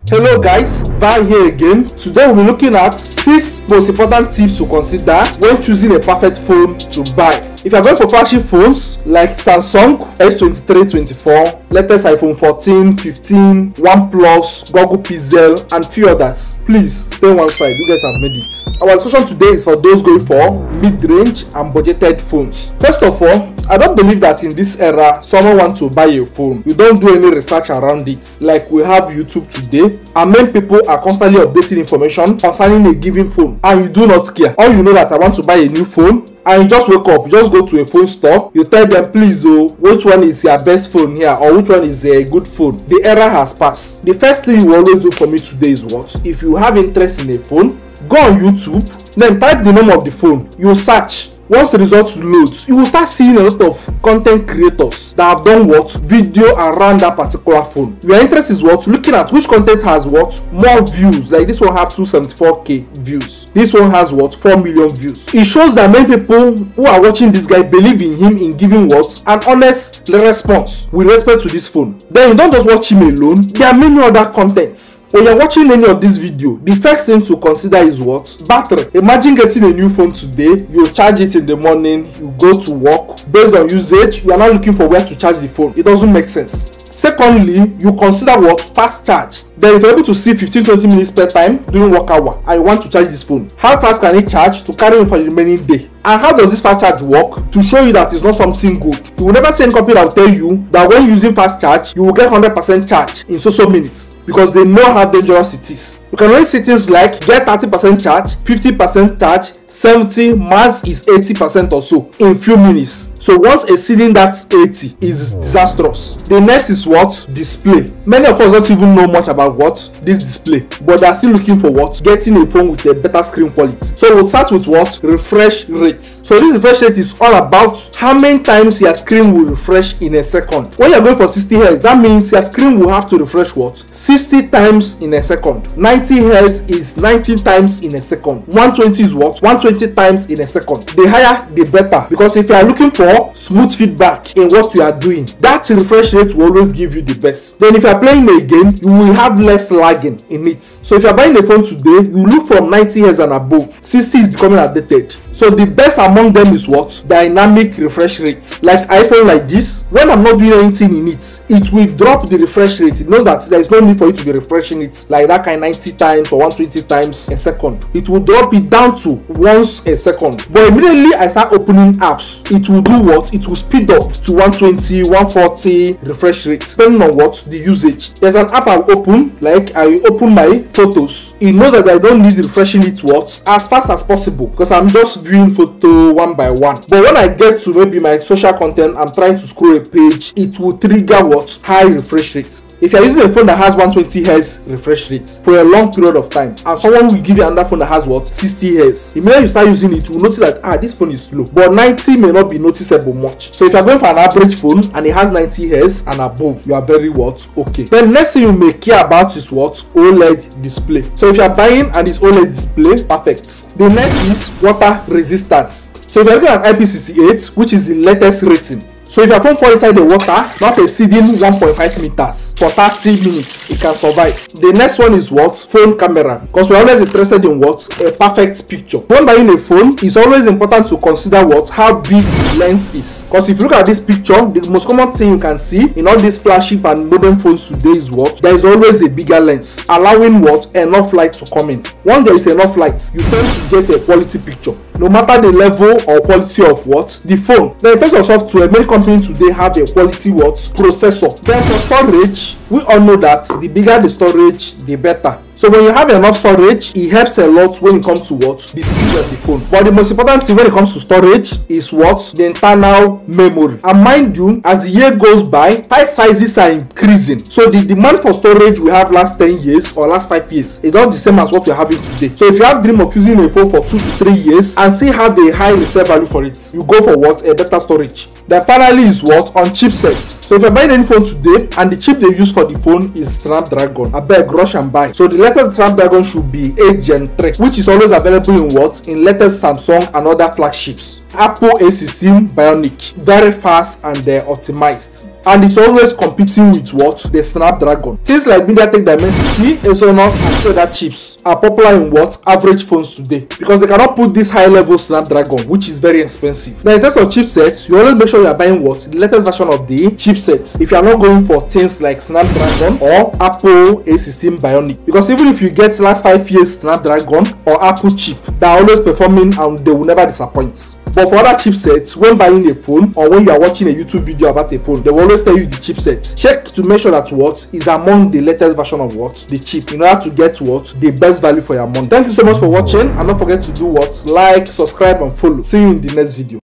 Hello guys, Vi here again. Today we'll be looking at 6 most important tips to consider when choosing a perfect phone to buy. If you are going for flagship phones like Samsung S23, 24, latest iPhone 14, 15, OnePlus, Google Pixel and few others, please stay on one side, you guys have made it. Our discussion today is for those going for mid-range and budgeted phones. First of all, I don't believe that in this era someone wants to buy a phone, you don't do any research around it. Like we have YouTube today, and many people are constantly updating information concerning a given phone and you do not care. All you know that I want to buy a new phone and you just wake up, you just go to a phone store, you tell them please which one is your best phone here or which one is a good phone. The era has passed. The first thing you always do for me today is what? If you have interest in a phone, go on YouTube, then type the name of the phone, you search. Once the results loads, you will start seeing a lot of content creators that have done what? Video around that particular phone. Your interest is what? Looking at which content has what? More views. Like this one have 274k views. This one has what? 4 million views. It shows that many people who are watching this guy believe in him in giving what? An honest response with respect to this phone. Then you don't just watch him alone. There are many other contents. When you're watching any of this video, the first thing to consider is what? Battery. Imagine getting a new phone today, you charge it in the morning, you go to work. Based on usage, you are not looking for where to charge the phone. It doesn't make sense. Secondly, you consider what? Fast charge. Then if you're able to see 15-20 minutes per time during work hour and you want to charge this phone, how fast can it charge to carry on for the remaining day? And how does this fast charge work? To show you that it's not something good, you will never see any company that will tell you that when using fast charge, you will get 100% charge in so minutes, because they know how dangerous it is. You can only see things like get 30% charge, 50% charge, 70, max is 80% or so in few minutes. So once exceeding that 80 is disastrous. The next is what? Display. Many of us don't even know much about what? This display, but they are still looking for what? Getting a phone with a better screen quality. So we'll start with what? Refresh rate. So this refresh rate is all about how many times your screen will refresh in a second. When you're going for 60 Hz, that means your screen will have to refresh what? 60 times in a second. 90 Hz is 90 times in a second. 120 is what? 120 times in a second. The higher the better, because if you are looking for smooth feedback in what you are doing, that refresh rate will always give you the best. Then if you are playing a game, you will have less lagging in it. So if you are buying a phone today, you look from 90 Hz and above. 60 is becoming outdated. So the best among them is what? Dynamic refresh rate. Like iPhone like this, when I'm not doing anything in it, it will drop the refresh rate. You know that there is no need for you to be refreshing it like that kind 90 times or 120 times a second. It will drop it down to once a second. But immediately I start opening apps, it will do what? It will speed up to 120, 140 refresh rate, depending on what? The usage. There's an app I open, like I open my photos. It knows that I don't need refreshing it what? As fast as possible, because I'm just viewing photo one by one. But when I get to maybe my social content, I'm trying to scroll a page, it will trigger what? High refresh rate. If you're using a phone that has 120 Hz refresh rate for a long period of time, and someone will give you another phone that has what? 60 Hz, the minute you start using it, you will notice that this phone is slow. But 90 may not be noticeable much. So if you're going for an average phone and it has 90 Hz and above, you are very what? Okay. Then next thing you may care about is what? OLED display. So if you're buying and it's OLED display, perfect. The next is water resistance. So if you're looking at IP68, which is the latest rating, so if your phone falls inside the water, not exceeding 1.5 meters for 30 minutes, it can survive. The next one is what? Phone camera. Because we're always interested in what? A perfect picture. When buying a phone, it's always important to consider what? How big the lens is. Because if you look at this picture, the most common thing you can see in all these flagship and modern phones today is what? There is always a bigger lens, allowing what? Enough light to come in. Once there is enough light, you tend to get a quality picture, no matter the level or quality of what? The phone. Then in terms of software, many companies today have a quality what? Processor. Then for storage, we all know that the bigger the storage, the better. So when you have enough storage, it helps a lot when it comes to what? The speed of the phone. But the most important thing when it comes to storage is what? The internal memory. And mind you, as the year goes by, file sizes are increasing. So the demand for storage we have last 10 years or last 5 years is not the same as what we're having today. So if you have dream of using a phone for 2 to 3 years and still have a high resale value for it, you go for what? A better storage. Then finally is what? On chipsets. So if you're buying any phone today and the chip they use for the phone is Snapdragon, I beg rush and buy. So the latest Snapdragon should be 8 Gen 3, which is always available in what? In latest Samsung and other flagships. Apple A16 Bionic, very fast and optimized, and it's always competing with what? The Snapdragon. Things like MediaTek Dimensity, Exynos and other chips are popular in what? Average phones today, because they cannot put this high level Snapdragon, which is very expensive. Now in terms of chipsets, you always make sure you are buying what? The latest version of the chipsets, if you are not going for things like Snapdragon or Apple A16 Bionic, because even if you get last 5 years Snapdragon or Apple chip, they are always performing and they will never disappoint. But for other chipsets, when buying a phone or when you are watching a YouTube video about a phone, they will always tell you the chipsets. Check to make sure that what is among the latest version of what? The chip, in order to get what? The best value for your money. Thank you so much for watching, and don't forget to do what? Like, subscribe and follow. See you in the next video.